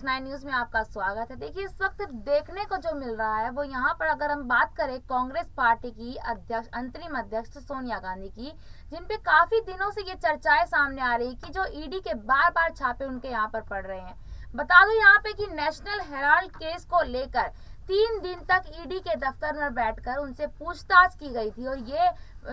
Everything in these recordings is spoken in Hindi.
9 न्यूज में आपका स्वागत है। देखिए, इस वक्त देखने को जो मिल रहा है वो यहाँ पर अगर हम बात करें कांग्रेस पार्टी की अध्यक्ष अंतरिम अध्यक्ष सोनिया गांधी की, जिन पे काफी दिनों से ये चर्चाएं सामने आ रही कि जो ईडी के बार बार छापे उनके यहाँ पर पड़ रहे हैं। बता दो यहाँ पे कि नेशनल हेराल्ड केस को लेकर 3 दिन तक ईडी के दफ्तर में बैठकर उनसे पूछताछ की गई थी और ये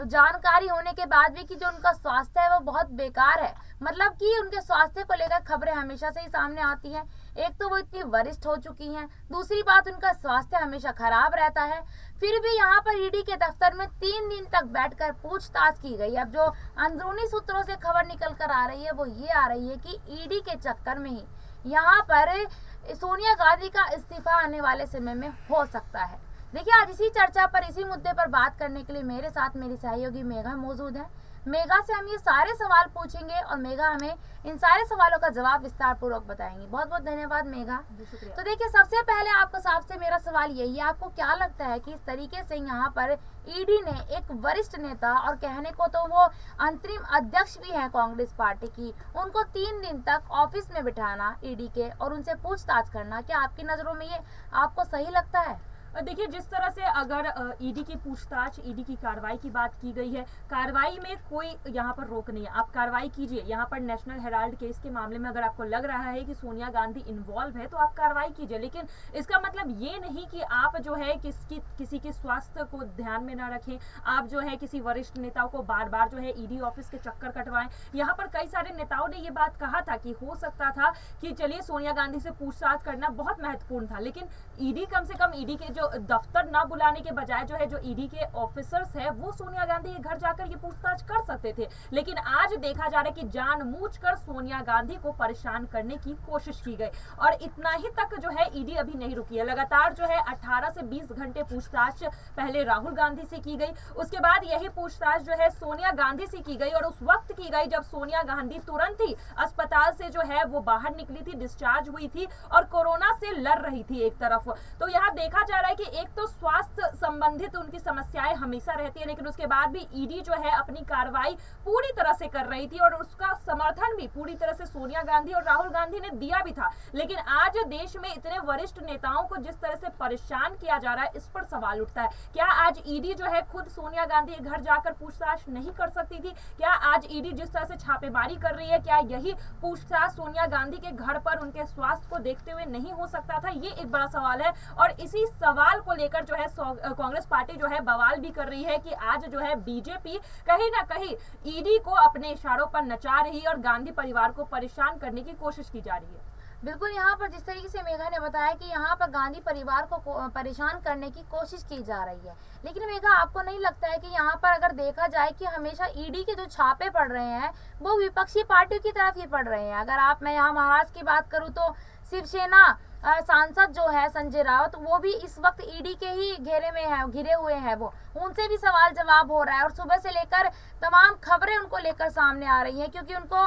जानकारी होने के बाद भी कि जो उनका स्वास्थ्य है वो बहुत बेकार है, मतलब कि उनके स्वास्थ्य को लेकर खबरें हमेशा से ही सामने आती हैं। एक तो वो इतनी वरिष्ठ हो चुकी हैं, दूसरी बात उनका स्वास्थ्य हमेशा खराब रहता है। फिर भी यहाँ पर ईडी के दफ्तर में 3 दिन तक बैठकर पूछताछ की गई। अब जो अंदरूनी सूत्रों से खबर निकल कर आ रही है वो ये आ रही है कि ईडी के चक्कर में ही यहाँ पर सोनिया गांधी का इस्तीफा आने वाले समय में हो सकता है। देखिए, आज इसी चर्चा पर, इसी मुद्दे पर बात करने के लिए मेरे साथ मेरी सहयोगी मेघा मौजूद है। मेघा से हम ये सारे सवाल पूछेंगे और मेघा हमें इन सारे सवालों का जवाब विस्तार पूर्वक बताएंगी। बहुत बहुत धन्यवाद मेघा। तो देखिए, सबसे पहले आपको आपसे मेरा सवाल यही है, आपको क्या लगता है कि इस तरीके से यहाँ पर ईडी ने एक वरिष्ठ नेता और कहने को तो वो अंतरिम अध्यक्ष भी हैं कांग्रेस पार्टी की, उनको 3 दिन तक ऑफिस में बिठाना ईडी के और उनसे पूछताछ करना, क्या आपकी नजरों में ये आपको सही लगता है? देखिए, जिस तरह से अगर ईडी की पूछताछ, ईडी की कार्रवाई की बात की गई है, कार्रवाई में कोई यहाँ पर रोक नहीं है, आप कार्रवाई कीजिए। यहाँ पर नेशनल हेराल्ड केस के मामले में अगर आपको लग रहा है कि सोनिया गांधी इन्वॉल्व है तो आप कार्रवाई कीजिए, लेकिन इसका मतलब ये नहीं कि आप जो है किसी के स्वास्थ्य को ध्यान में न रखें, आप जो है किसी वरिष्ठ नेताओं को बार बार जो है ईडी ऑफिस के चक्कर कटवाएं। यहाँ पर कई सारे नेताओं ने ये बात कहा था कि हो सकता था कि चलिए सोनिया गांधी से पूछताछ करना बहुत महत्वपूर्ण था, लेकिन ईडी कम से कम ईडी के जो दफ्तर ना बुलाने के बजाय जो है जो ईडी के ऑफिसर्स है वो सोनिया गांधी के घर जाकर ये पूछताछ कर सकते थे। लेकिन आज देखा जा रहा है कि जानबूझकर सोनिया गांधी को परेशान करने की कोशिश की गई और इतना ही तक जो है ईडी अभी नहीं रुकी है। लगातार जो है 18 से 20 घंटे पूछताछ पहले राहुल गांधी से की गई, उसके बाद यही पूछताछ जो है सोनिया गांधी से की गई और उस वक्त की गई जब सोनिया गांधी तुरंत ही अस्पताल से जो है वो बाहर निकली थी, डिस्चार्ज हुई थी और कोरोना से लड़ रही थी एक तरफ। तो यहाँ देखा जा रहा है कि एक तो स्वास्थ्य संबंधित उनकी समस्याएं हमेशा रहती है, लेकिन उसके बाद भी ईडी जो है अपनी कार्रवाई पूरी तरह से कर रही थी और उसका समर्थन भी पूरी तरह से सोनिया गांधी और राहुल गांधी ने दिया भी था। लेकिन आज देश में इतने वरिष्ठ नेताओं को जिस तरह से परेशान किया जा रहा है, इस पर सवाल उठता है, क्या आज ईडी जो है खुद सोनिया गांधी के घर जाकर पूछताछ नहीं कर सकती थी? क्या आज ईडी जिस तरह से छापेमारी कर रही है, क्या यही पूछताछ सोनिया गांधी के घर पर उनके स्वास्थ्य को देखते हुए नहीं हो सकता था? ये एक बड़ा सवाल है और इसी सवाल को लेकर जो है कांग्रेस पार्टी जो है बवाल भी कर रही है कि आज जो है बीजेपी कहीं ना कहीं ईडी को अपने इशारों पर नचा रही है और गांधी परिवार को परेशान करने की कोशिश की जा रही है। बिल्कुल, यहाँ पर जिस तरीके से मेघा ने बताया कि यहाँ पर गांधी परिवार को परेशान करने की कोशिश की जा रही है, लेकिन मेघा आपको नहीं लगता है कि यहाँ पर अगर देखा जाए कि हमेशा ईडी के जो छापे पड़ रहे हैं वो विपक्षी पार्टियों की तरफ ही पड़ रहे हैं? अगर मैं यहाँ महाराष्ट्र की बात करूँ तो शिवसेना सांसद जो है संजय राउत, वो भी इस वक्त ईडी के ही घेरे में है, घिरे हुए हैं, वो उनसे भी सवाल जवाब हो रहा है और सुबह से लेकर तमाम खबरें उनको लेकर सामने आ रही हैं, क्योंकि उनको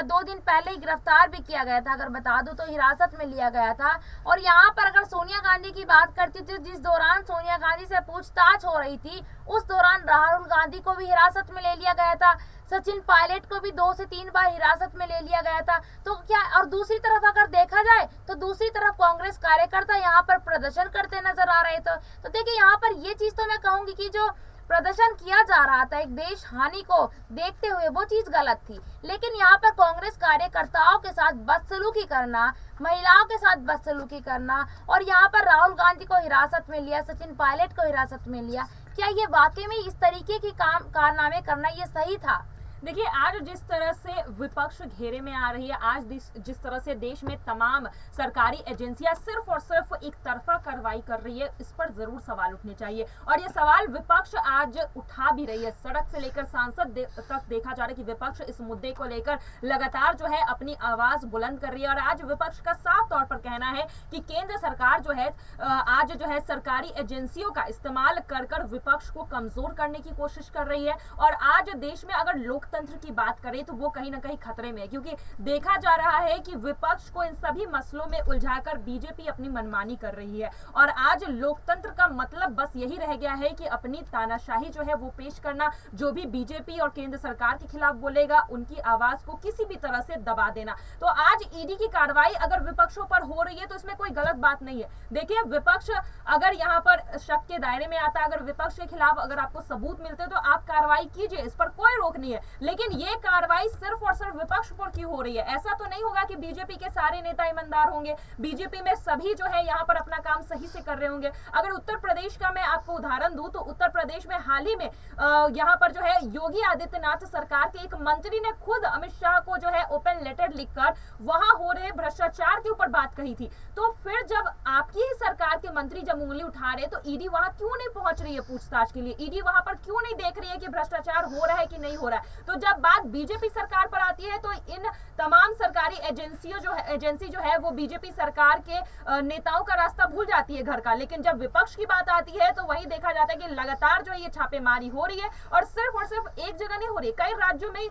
2 दिन पहले ही गिरफ्तार भी किया गया था, अगर बता दूं तो हिरासत में लिया गया था। और यहाँ पर अगर सोनिया गांधी की बात करती थी, जिस दौरान सोनिया गांधी से पूछताछ हो रही थी उस दौरान राहुल गांधी को भी हिरासत में ले लिया गया था, सचिन पायलट को भी 2 से 3 बार हिरासत में ले लिया गया था। तो क्या, और दूसरी तरफ अगर देखा जाए तो दूसरी तरफ कांग्रेस कार्यकर्ता यहाँ पर प्रदर्शन करते नजर आ रहे थे। तो देखिए, यहाँ पर ये चीज तो मैं कहूंगी कि जो प्रदर्शन किया जा रहा था एक देश हानि को देखते हुए, वो चीज गलत थी, लेकिन यहाँ पर कांग्रेस कार्यकर्ताओं के साथ बदसलूकी करना, महिलाओं के साथ बदसलूकी करना और यहाँ पर राहुल गांधी को हिरासत में लिया, सचिन पायलट को हिरासत में लिया, क्या ये वाकई में इस तरीके की कारनामे करना ये सही था? देखिए, आज जिस तरह से विपक्ष घेरे में आ रही है, आज जिस तरह से देश में तमाम सरकारी एजेंसियां सिर्फ और सिर्फ एक तरफा कार्रवाई कर रही है, इस पर जरूर सवाल उठने चाहिए और ये सवाल विपक्ष आज उठा भी रही है। सड़क से लेकर सांसद तक देखा जा रहा है कि विपक्ष इस मुद्दे को लेकर लगातार जो है अपनी आवाज बुलंद कर रही है और आज विपक्ष का साफ तौर पर कहना है कि केंद्र सरकार जो है आज जो है सरकारी एजेंसियों का इस्तेमाल कर विपक्ष को कमजोर करने की कोशिश कर रही है और आज देश में अगर लोक लोकतंत्र की बात करें तो वो कहीं ना कहीं खतरे में है, क्योंकि देखा जा रहा है कि विपक्ष को इन सभी मसलों में उलझाकर बीजेपी अपनी मनमानी कर रही है। और आज लोकतंत्र का मतलब बस यही रह गया है कि अपनी तानाशाही जो है वो पेश करना, जो भी बीजेपी और केंद्र सरकार के खिलाफ बोलेगा उनकी आवाज को किसी भी तरह से दबा देना। तो आज ईडी की कार्रवाई अगर विपक्षों पर हो रही है तो इसमें कोई गलत बात नहीं है। देखिए, विपक्ष अगर यहाँ पर शक के दायरे में आता है, अगर विपक्ष के खिलाफ अगर आपको सबूत मिलते तो आप कार्रवाई कीजिए, इस पर कोई रोक नहीं है। लेकिन ये कार्रवाई सिर्फ और सिर्फ विपक्ष पर क्यों हो रही है? ऐसा तो नहीं होगा कि बीजेपी के सारे नेता ईमानदार होंगे, बीजेपी में सभी जो है यहाँ पर अपना काम सही से कर रहे होंगे। अगर उत्तर प्रदेश का मैं आपको उदाहरण दूं तो उत्तर प्रदेश में हाल ही में यहाँ पर जो है योगी आदित्यनाथ सरकार के एक मंत्री ने खुद अमित शाह को जो है ओपन लेटर लिखकर वहां हो रहे भ्रष्टाचार के ऊपर बात कही थी। तो फिर जब आपकी ही सरकार के मंत्री जब उंगली उठा रहे तो ईडी वहां क्यों नहीं पहुंच रही है पूछताछ के लिए? ईडी वहां पर क्यों नहीं देख रही है कि भ्रष्टाचार हो रहा है कि नहीं हो रहा है? तो जब बात बीजेपी सरकार पर आती है तो इन तमाम सरकारी एजेंसी जो है वो बीजेपी सरकार के नेताओं का रास्ता भूल जाती है घर का। लेकिन जब विपक्ष की बात आती है तो वही देखा जाता है कि लगातार जो है ये छापेमारी हो रही है, और सिर्फ एक जगह नहीं हो रही, कई राज्यों में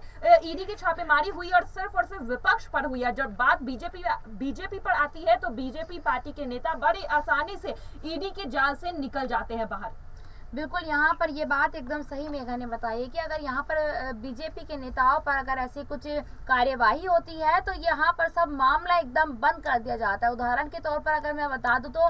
ईडी की छापेमारी हुई और सिर्फ विपक्ष पर हुई है। जब बात बीजेपी पर आती है तो बीजेपी पार्टी के नेता बड़ी आसानी से ईडी के जाल से निकल जाते हैं बाहर। बिल्कुल, यहाँ पर ये बात एकदम सही मेघा ने बताई कि अगर यहाँ पर बीजेपी के नेताओं पर अगर ऐसी कुछ कार्यवाही होती है तो यहाँ पर सब मामला एकदम बंद कर दिया जाता है। उदाहरण के तौर पर अगर मैं बता दूं तो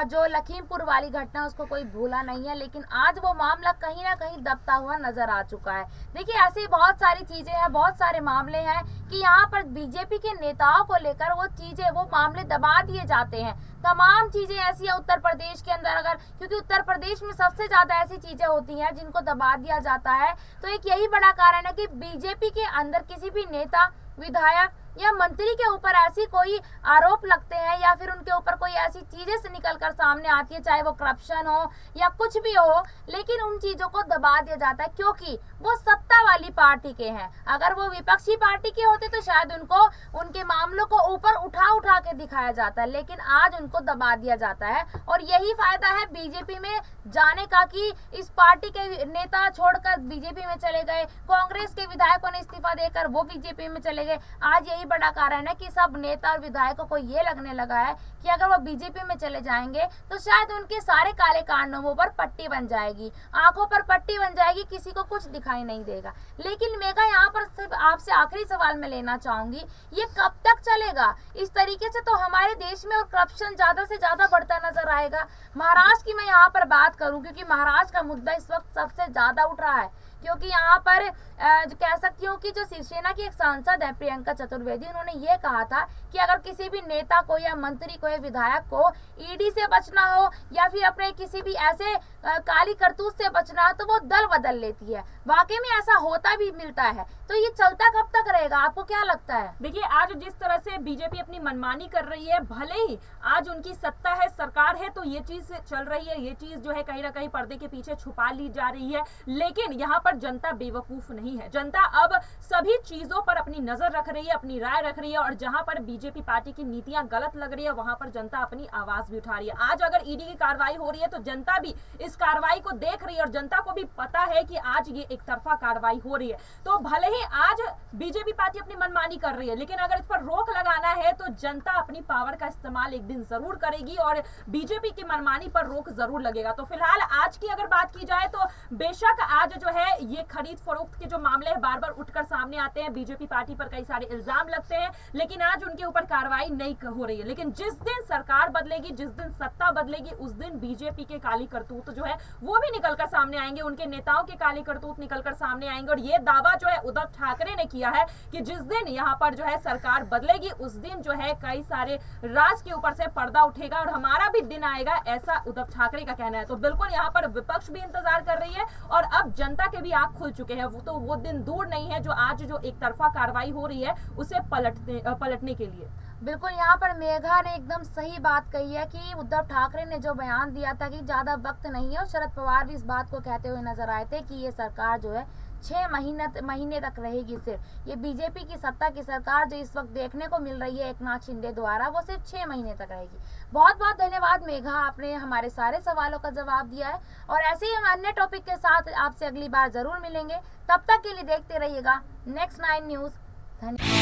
जो लखीमपुर वाली घटना उसको कोई भूला नहीं है, लेकिन आज वो मामला कहीं ना कहीं दबता हुआ नजर आ चुका है। देखिए, ऐसी बहुत सारी चीजें हैं, बहुत सारे मामले हैं कि यहाँ पर बीजेपी के नेताओं को लेकर वो मामले दबा दिए जाते हैं। तमाम चीजें ऐसी है उत्तर प्रदेश के अंदर, अगर क्योंकि उत्तर प्रदेश में सबसे ज्यादा ऐसी चीजें होती हैं जिनको दबा दिया जाता है, तो एक यही बड़ा कारण है कि बीजेपी के अंदर किसी भी नेता, विधायक या मंत्री के ऊपर ऐसी कोई आरोप लगते हैं या फिर उनके ऊपर कोई ऐसी चीजें से निकलकर सामने आती है, चाहे वो करप्शन हो या कुछ भी हो, लेकिन उन चीजों को दबा दिया जाता है क्योंकि वो सत्ता वाली पार्टी के हैं। अगर वो विपक्षी पार्टी के होते तो शायद उनको उनके मामलों को ऊपर उठा के दिखाया जाता है, लेकिन आज उनको दबा दिया जाता है। और यही फायदा है बीजेपी में जाने का कि इस पार्टी के नेता छोड़कर बीजेपी में चले गए, कांग्रेस के विधायकों ने इस्तीफा देकर वो बीजेपी में चले गए। आज यही बड़ा कारण है कि सब नेता और विधायकों को ये लगने लगा है कि अगर वो बीजेपी में चले जाएंगे तो शायद उनके सारे काले कारनामों पर पट्टी बन जाएगी, आंखों पर पट्टी बन जाएगी, किसी को कुछ दिखाई नहीं देगा। लेकिन मेघा, यहाँ पर सिर्फ आपसे आखिरी सवाल मैं लेना चाहूंगी, ये कब तक चलेगा? इस तरीके से तो हमारे देश में और करप्शन ज्यादा से ज्यादा बढ़ता नजर आएगा। महाराष्ट्र की मैं यहाँ पर बात करूं क्योंकि महाराष्ट्र का मुद्दा इस वक्त सबसे ज्यादा उठ रहा है, क्योंकि यहाँ पर कह सकती हूँ कि जो शिवसेना की एक सांसद है प्रियंका चतुर्वेदी, उन्होंने ये कहा था कि अगर किसी भी नेता को या मंत्री को या विधायक को ईडी से बचना हो या फिर अपने किसी भी ऐसे काली करतूत से बचना हो तो वो दल बदल लेती है। वाकई में ऐसा होता भी मिलता है, तो ये चलता कब तक रहेगा? आपको क्या लगता है? देखिए, आज जिस तरह से बीजेपी अपनी मनमानी कर रही है, भले ही आज उनकी सत्ता है, सरकार है, तो ये चीज चल रही है, ये चीज जो है कहीं ना कहीं पर्दे के पीछे छुपा ली जा रही है। लेकिन यहाँ पर जनता बेवकूफ नहीं है। जनता अब सभी चीजों पर अपनी नजर रख रही है, अपनी राय रख रही है, और जहां पर बीजेपी पार्टी की नीतियां गलत लग रही है वहां पर जनता अपनी आवाज भी उठा रही है। आज अगर ईडी की कार्रवाई हो रही है तो जनता भी इस कार्रवाई को देख रही है और जनता को भी पता है कि आज ये एक तरफा कार्रवाई हो रही है। तो भले ही आज बीजेपी पार्टी अपनी मनमानी कर रही है, लेकिन अगर इस पर रोक लगाना है तो जनता अपनी पावर का इस्तेमाल एक दिन जरूर करेगी और बीजेपी की मनमानी पर रोक जरूर लगेगा। तो फिलहाल आज की अगर बात की जाए तो बेशक आज जो है ये खरीद फरोख्त के जो मामले हैं बार बार उठकर सामने आते हैं, बीजेपी पार्टी पर कई सारे इल्जाम लगते हैं, लेकिन आज उनके ऊपर कार्रवाई नहीं हो रही है। लेकिन जिस दिन सरकार बदलेगी, जिस दिन सत्ता बदलेगी, उस दिन बीजेपी के काली करतूत जो है वो भी निकलकर सामने आएंगे, उनके नेताओं के काली करतूत निकलकर सामने आएंगे। और ये दावा जो है उद्धव ठाकरे ने किया है कि जिस दिन यहाँ पर जो है सरकार बदलेगी उस दिन जो है कई सारे राज के ऊपर से पर्दा उठेगा और हमारा भी दिन आएगा, ऐसा उद्धव ठाकरे का कहना है। तो बिल्कुल यहाँ पर विपक्ष भी इंतजार कर रही है और अब जनता के भी आंख खुल चुके हैं। वो दिन दूर नहीं है जो आज जो एक तरफा कार्रवाई हो रही है उसे पलटने के लिए। बिल्कुल, यहाँ पर मेघा ने एकदम सही बात कही है कि उद्धव ठाकरे ने जो बयान दिया था कि ज्यादा वक्त नहीं है, और शरद पवार भी इस बात को कहते हुए नजर आए थे कि ये सरकार जो है महीने तक रहेगी सिर्फ। ये बीजेपी की सत्ता की सरकार जो इस वक्त देखने को मिल रही है एकनाथ शिंदे द्वारा, वो सिर्फ 6 महीने तक रहेगी। बहुत बहुत धन्यवाद मेघा, आपने हमारे सारे सवालों का जवाब दिया है। और ऐसे ही हम अन्य टॉपिक के साथ आपसे अगली बार जरूर मिलेंगे। तब तक के लिए देखते रहिएगा नेक्स्ट 9 न्यूज़। धन्यवाद।